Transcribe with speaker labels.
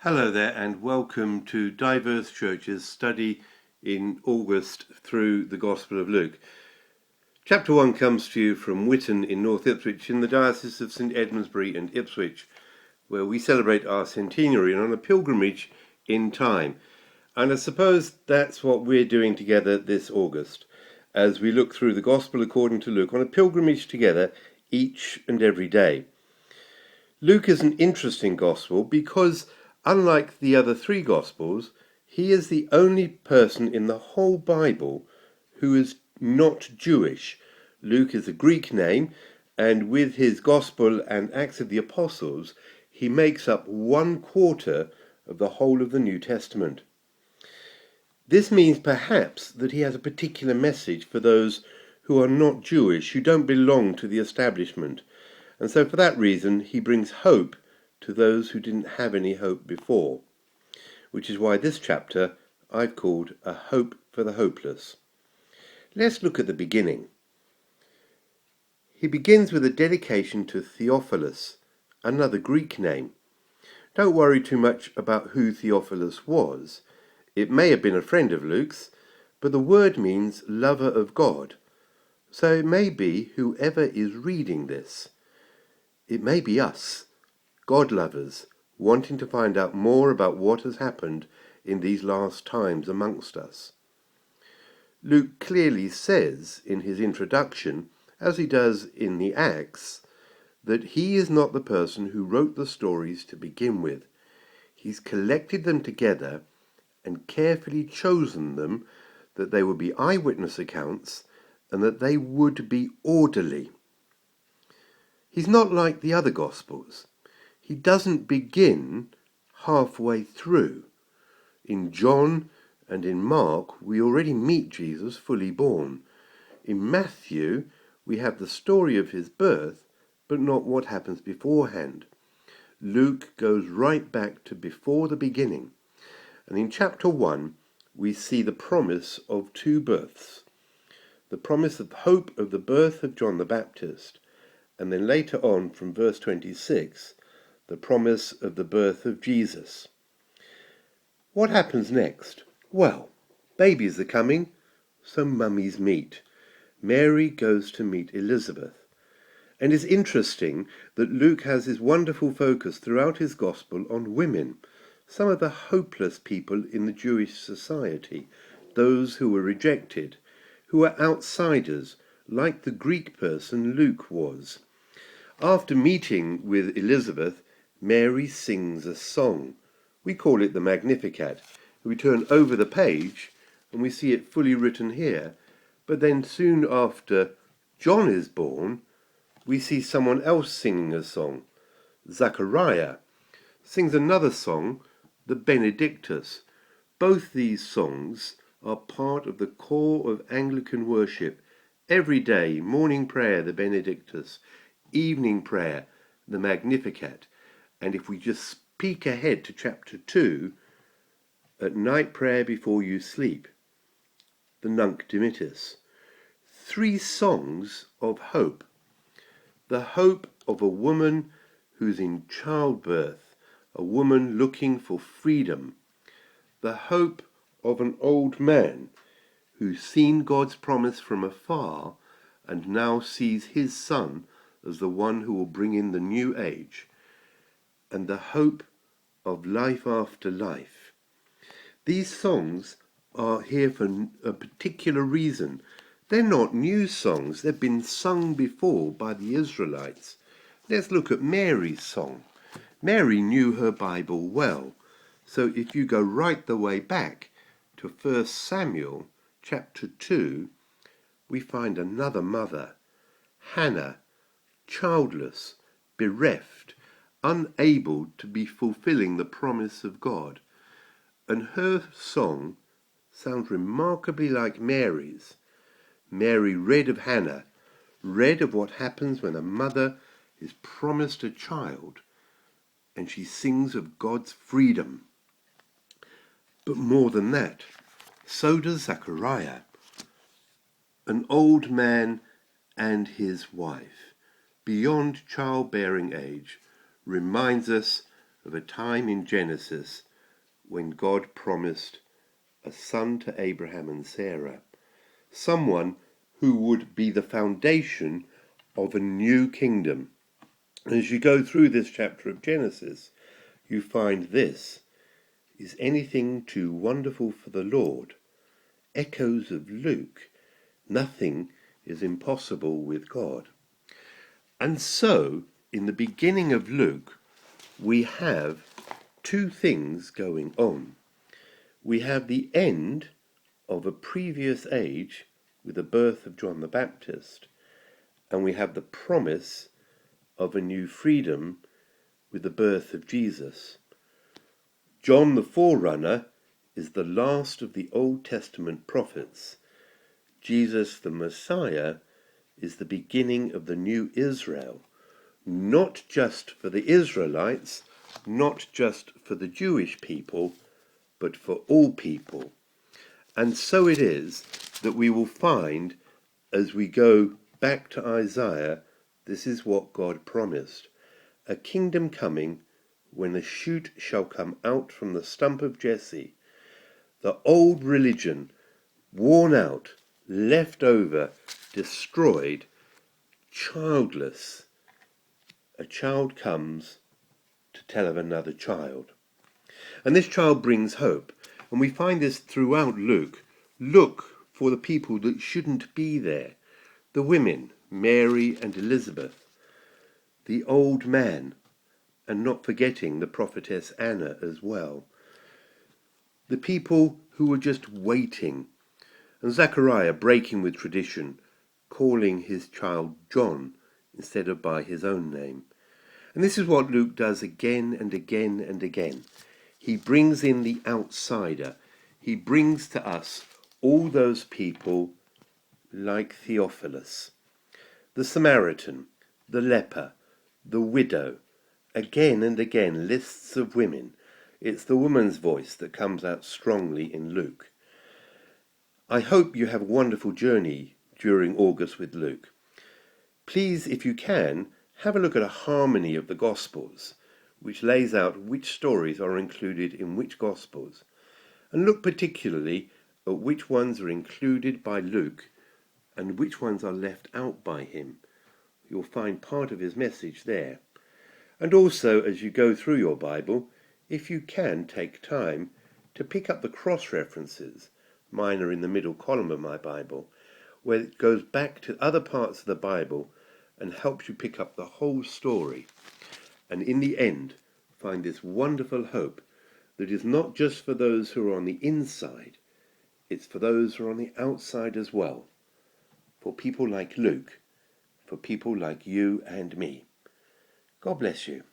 Speaker 1: Hello there, and welcome to Diverse Churches study in August through the Gospel of Luke. Chapter 1 comes to you from Witton in North Ipswich in the Diocese of St Edmundsbury and Ipswich, where we celebrate our centenary and on a pilgrimage in time. And I suppose that's what we're doing together this August, as we look through the Gospel according to Luke on a pilgrimage together each and every day. Luke is an interesting Gospel because, unlike the other three Gospels, he is the only person in the whole Bible who is not Jewish. Luke is a Greek name, and with his Gospel and Acts of the Apostles, he makes up 1/4 of the whole of the New Testament. This means perhaps that he has a particular message for those who are not Jewish, who don't belong to the establishment. And so for that reason, he brings hope to those who didn't have any hope before, which is why this chapter I've called A Hope for the Hopeless. Let's look at the beginning. He begins with a dedication to Theophilus, another Greek name. Don't worry too much about who Theophilus was. It may have been a friend of Luke's, but the word means lover of God. So it may be whoever is reading this. It may be us, God lovers, wanting to find out more about what has happened in these last times amongst us. Luke clearly says in his introduction, as he does in the Acts, that he is not the person who wrote the stories to begin with. He's collected them together and carefully chosen them that they would be eyewitness accounts and that they would be orderly. He's not like the other Gospels. He doesn't begin halfway through. In John and in Mark, we already meet Jesus fully born. In Matthew, we have the story of his birth, but not what happens beforehand. Luke goes right back to before the beginning. And in chapter 1, we see the promise of two births. The promise of hope of the birth of John the Baptist, and then later on from verse 26, the promise of the birth of Jesus. What happens next? Well, babies are coming, so mummies meet. Mary goes to meet Elizabeth. And it's interesting that Luke has his wonderful focus throughout his gospel on women, some of the hopeless people in the Jewish society, those who were rejected, who were outsiders, like the Greek person Luke was. After meeting with Elizabeth, Mary sings a song. We call it the Magnificat. We turn over the page and we see it fully written here. But then soon after John is born, we see someone else singing a song. Zachariah sings another song, the Benedictus. Both these songs are part of the core of Anglican worship. Every day, morning prayer, the Benedictus, evening prayer, the Magnificat. And if we just speak ahead to chapter 2, at night prayer before you sleep, the Nunc Dimittis. 3 songs of hope. The hope of a woman who's in childbirth, a woman looking for freedom. The hope of an old man who's seen God's promise from afar and now sees his son as the one who will bring in the new age, and the hope of life after life. These songs are here for a particular reason. They're not new songs. They've been sung before by the Israelites. Let's look at Mary's song. Mary knew her Bible well. So if you go right the way back to 1 Samuel chapter 2, we find another mother, Hannah, childless, bereft, unable to be fulfilling the promise of God. And her song sounds remarkably like Mary's. Mary read of Hannah, read of what happens when a mother is promised a child, and she sings of God's freedom. But more than that, so does Zachariah, an old man and his wife, beyond childbearing age, reminds us of a time in Genesis when God promised a son to Abraham and Sarah, someone who would be the foundation of a new kingdom. And as you go through this chapter of Genesis, you find this: is anything too wonderful for the Lord? Echoes of Luke. Nothing is impossible with God. And so, in the beginning of Luke, we have two things going on. We have the end of a previous age with the birth of John the Baptist, and we have the promise of a new freedom with the birth of Jesus. John the forerunner is the last of the Old Testament prophets. Jesus the Messiah is the beginning of the new Israel, not just for the Israelites, not just for the Jewish people, but for all people. And so it is that we will find, as we go back to Isaiah, this is what God promised: a kingdom coming when a shoot shall come out from the stump of Jesse. The old religion, worn out, left over, destroyed, childless. A child comes to tell of another child. And this child brings hope. And we find this throughout Luke. Look for the people that shouldn't be there. The women, Mary and Elizabeth. The old man, and not forgetting the prophetess Anna as well. The people who were just waiting. And Zechariah breaking with tradition, calling his child John instead of by his own name. And this is what Luke does again and again and again. He brings in the outsider. He brings to us all those people like Theophilus, the Samaritan, the leper, the widow. Again and again, lists of women. It's the woman's voice that comes out strongly in Luke. I hope you have a wonderful journey during August with Luke. Please, if you can, have a look at a harmony of the Gospels, which lays out which stories are included in which Gospels, and look particularly at which ones are included by Luke and which ones are left out by him. You'll find part of his message there. And also, as you go through your Bible, if you can, take time to pick up the cross-references. Mine are in the middle column of my Bible, where it goes back to other parts of the Bible and helps you pick up the whole story. And in the end, find this wonderful hope that is not just for those who are on the inside, it's for those who are on the outside as well. For people like Luke, for people like you and me. God bless you.